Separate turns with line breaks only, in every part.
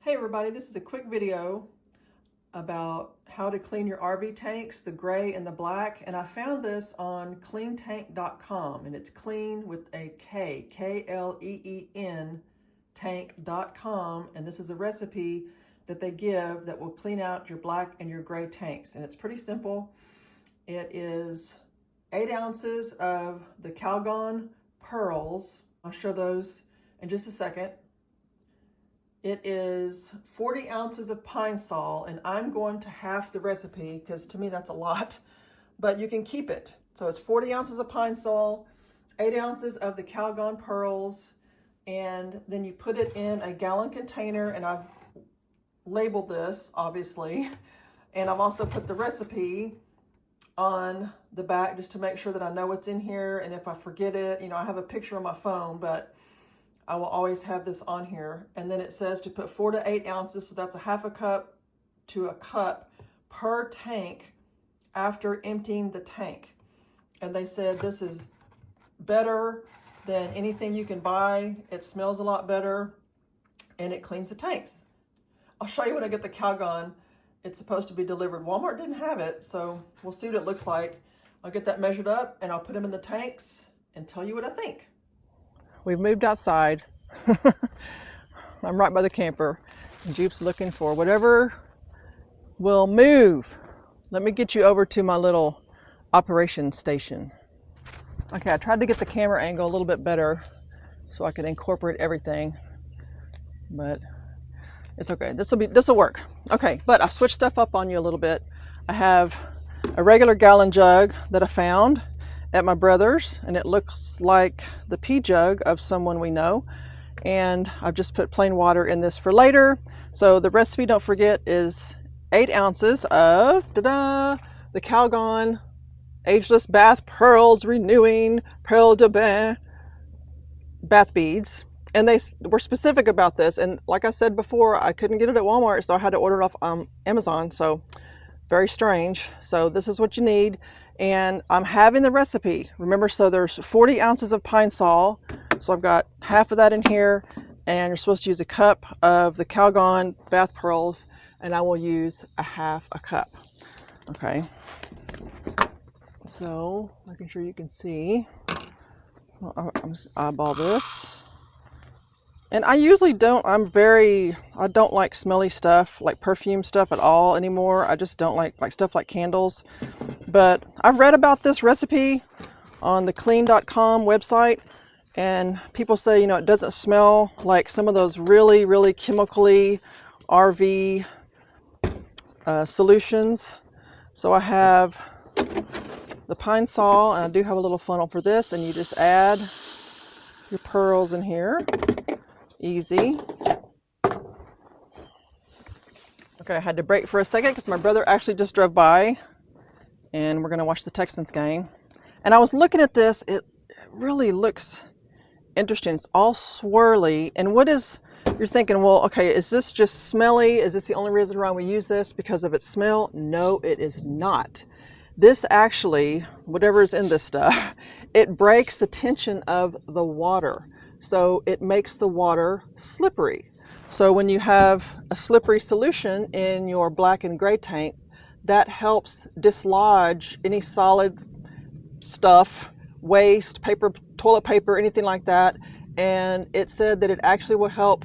Hey everybody, this is a quick video about how to clean your RV tanks, the gray and the black. And I found this on cleantank.com, and it's clean with a K, K-L-E-E-N tank.com. And this is a recipe that they give that will clean out your black and your gray tanks. And it's pretty simple. It is 8 ounces of the Calgon pearls. I'll show those in just a second. It is 40 ounces of pine sol, and I'm going to half the recipe because to me that's a lot, but you can keep it. So it's 40 ounces of pine sol, 8 ounces of the Calgon pearls, and then you put it in a gallon container, and I've labeled this obviously, and I've also put the recipe on the back just to make sure that I know what's in here, and if I forget it, I have a picture on my phone, but I will always have this on here. And then it says to put 4 to 8 ounces, so that's a half a cup to a cup per tank after emptying the tank. And they said this is better than anything you can buy. It smells a lot better and it cleans the tanks. I'll show you when I get the Calgon. It's supposed to be delivered. Walmart didn't have it, so we'll see what it looks like. I'll get that measured up and I'll put them in the tanks and tell you what I think. We've moved outside. I'm right by the camper. Jupe's looking for whatever will move. Let me get you over to my little operation station. Okay, I tried to get the camera angle a little bit better so I could incorporate everything, but it's okay. This will work. Okay, but I've switched stuff up on you a little bit. I have a regular gallon jug that I found at my brother's, and it looks like the pea jug of someone we know, and I've just put plain water in this for later. So the recipe, don't forget, is 8 ounces of the Calgon Ageless Bath Pearls Renewing Pearl de Bain bath beads. And they were specific about this, and like I said before, I couldn't get it at Walmart, so I had to order it off Amazon. So very strange. So this is what you need. And I'm having the recipe. Remember, so there's 40 ounces of pine sol. So I've got half of that in here, and you're supposed to use a cup of the Calgon bath pearls, and I will use a half a cup. Okay. So making sure you can see. I'm just eyeball this. And I usually don't, I don't like smelly stuff, like perfume stuff at all anymore. I just don't like stuff like candles. But I've read about this recipe on the clean.com website, and people say, it doesn't smell like some of those really, really chemically RV solutions. So I have the pine sol, and I do have a little funnel for this, and you just add your pearls in here. Easy. Okay, I had to break for a second because my brother actually just drove by, and we're going to watch the Texans game. And I was looking at this. It really looks interesting. It's all swirly. And you're thinking, well, okay, is this just smelly? Is this the only reason why we use this because of its smell? No, it is not. This actually, whatever is in this stuff, it breaks the tension of the water. So it makes the water slippery. So when you have a slippery solution in your black and gray tank, that helps dislodge any solid stuff, waste, paper, toilet paper, anything like that. And it said that it actually will help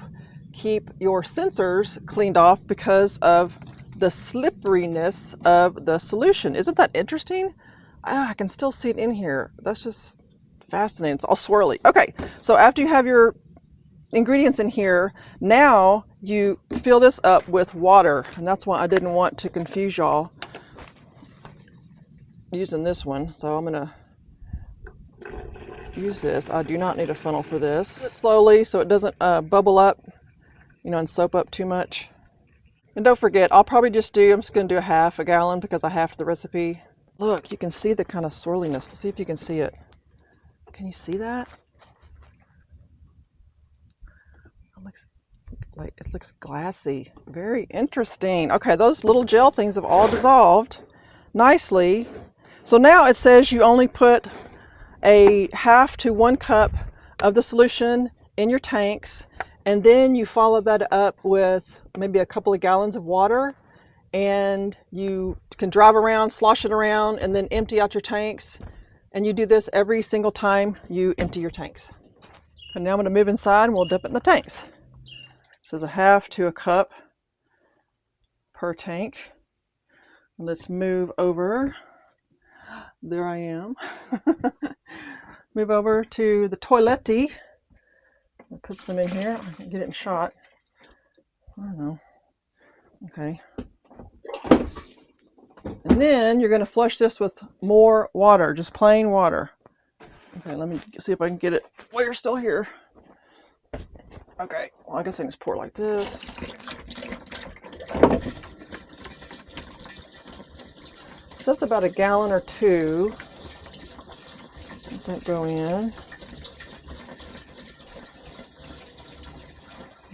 keep your sensors cleaned off because of the slipperiness of the solution. Isn't that interesting? I can still see it in here. That's just fascinating. It's all swirly. Okay, so after you have your ingredients in here, now you fill this up with water, and that's why I didn't want to confuse y'all using this one. So I'm gonna use this. I do not need a funnel for this. Do it slowly so it doesn't bubble up, and soap up too much. And don't forget, I'm just gonna do a half a gallon because I halved the recipe. Look, you can see the kind of swirliness. Let's see if you can see it. Can you see that? It looks glassy. Very interesting. Okay, those little gel things have all dissolved nicely. So now it says you only put a half to 1 cup of the solution in your tanks, And then you follow that up with maybe a couple of gallons of water, and you can drive around, slosh it around, and then empty out your tanks. And you do this every single time you empty your tanks. And now I'm going to move inside and we'll dip it in the tanks. So there's a half to a cup per tank. Let's move over. There I am. Move over to the toilet. I'll put some in here. I can get it in shot. I don't know. Okay. And then you're going to flush this with more water, just plain water. Okay, let me see if I can get it while you're still here. Okay, well, I guess I can just pour it like this. So that's about a gallon or two. Let that go in.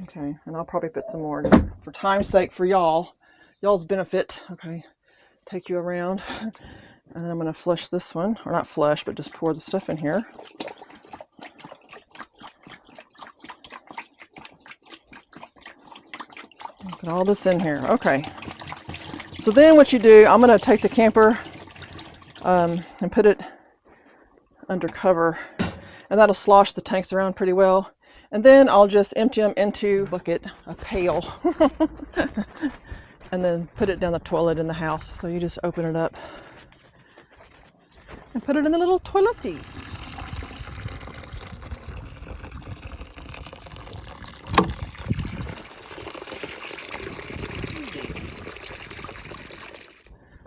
Okay, and I'll probably put some more just for time's sake for y'all's benefit. Okay, take you around. And then I'm going to flush this one, or not flush, but just pour the stuff in here. Put all this in here. Okay. So then what you do, I'm going to take the camper and put it under cover, and that'll slosh the tanks around pretty well. And then I'll just empty them into a bucket, a pail, and then put it down the toilet in the house. So you just open it up and put it in the little toilet-y.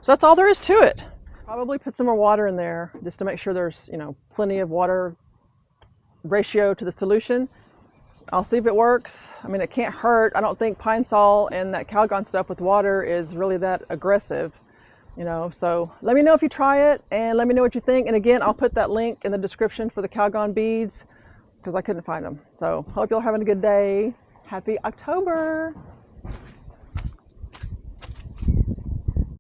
So that's all there is to it. Probably put some more water in there just to make sure there's, plenty of water ratio to the solution. I'll see if it works. I mean, it can't hurt. I don't think Pine Sol and that Calgon stuff with water is really that aggressive, So let me know if you try it and let me know what you think. And again, I'll put that link in the description for the Calgon beads because I couldn't find them. So hope you're having a good day. Happy October.